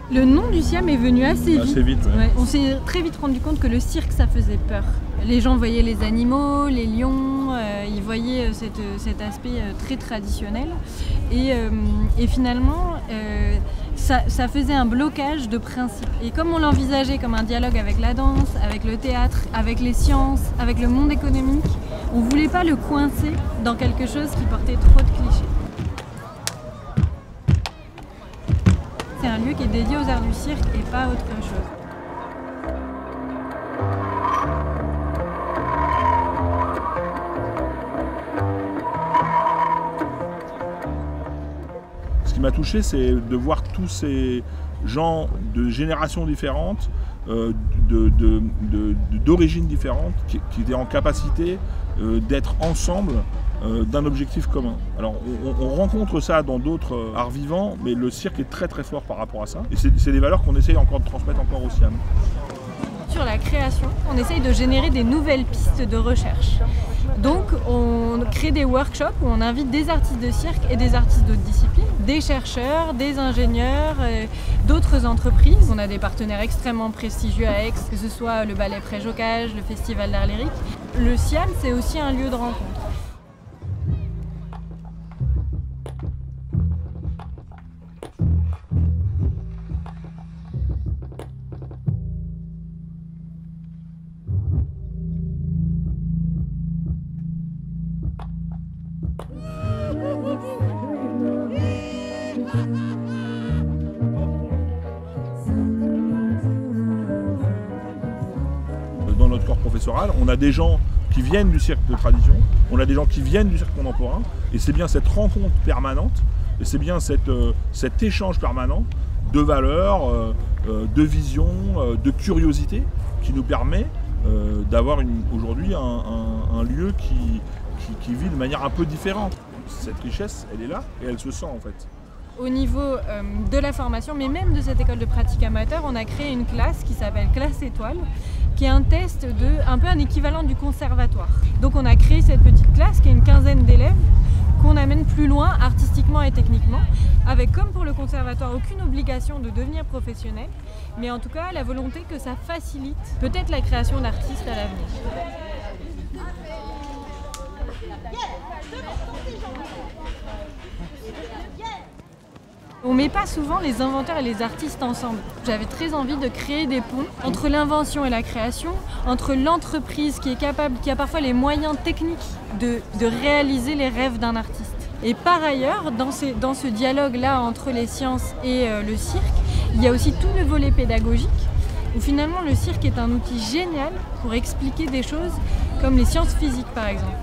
Le nom du Siam est venu assez vite. Ouais. Ouais. On s'est très vite rendu compte que le cirque, ça faisait peur. Les gens voyaient les animaux, les lions, ils voyaient cet aspect très traditionnel. Et finalement, ça faisait un blocage de principe. Et comme on l'envisageait comme un dialogue avec la danse, avec le théâtre, avec les sciences, avec le monde économique, on ne voulait pas le coincer dans quelque chose qui portait trop de clichés. C'est un lieu qui est dédié aux arts du cirque et pas autre chose. Ce qui m'a touché, c'est de voir tous ces gens de générations différentes, d'origines différentes, qui étaient en capacité d'être ensemble d'un objectif commun. Alors on rencontre ça dans d'autres arts vivants, mais le cirque est très très fort par rapport à ça. Et c'est des valeurs qu'on essaye encore de transmettre encore au Siam. Sur la création, on essaye de générer des nouvelles pistes de recherche. Donc on crée des workshops où on invite des artistes de cirque et des artistes d'autres disciplines, des chercheurs, des ingénieurs, d'autres entreprises. On a des partenaires extrêmement prestigieux à Aix, que ce soit le Ballet Préjocage, le Festival d'Art Lyrique. Le Siam, c'est aussi un lieu de rencontre. Dans notre corps professoral, on a des gens qui viennent du cirque de tradition, on a des gens qui viennent du cirque contemporain, et c'est bien cette rencontre permanente, et c'est bien cet échange permanent de valeurs, de visions, de curiosité qui nous permet d'avoir aujourd'hui un lieu qui vit de manière un peu différente. Cette richesse, elle est là et elle se sent en fait. Au niveau de la formation, mais même de cette école de pratique amateur, on a créé une classe qui s'appelle Classe Étoile, qui est un test un peu un équivalent du conservatoire. Donc on a créé cette petite classe qui est une quinzaine d'élèves qu'on amène plus loin artistiquement et techniquement, avec comme pour le conservatoire aucune obligation de devenir professionnel, mais en tout cas la volonté que ça facilite peut-être la création d'artistes à l'avenir. On ne met pas souvent les inventeurs et les artistes ensemble. J'avais très envie de créer des ponts entre l'invention et la création, entre l'entreprise qui est capable, qui a parfois les moyens techniques de réaliser les rêves d'un artiste. Et par ailleurs, dans ce dialogue-là entre les sciences et le cirque, il y a aussi tout le volet pédagogique, où finalement le cirque est un outil génial pour expliquer des choses comme les sciences physiques par exemple.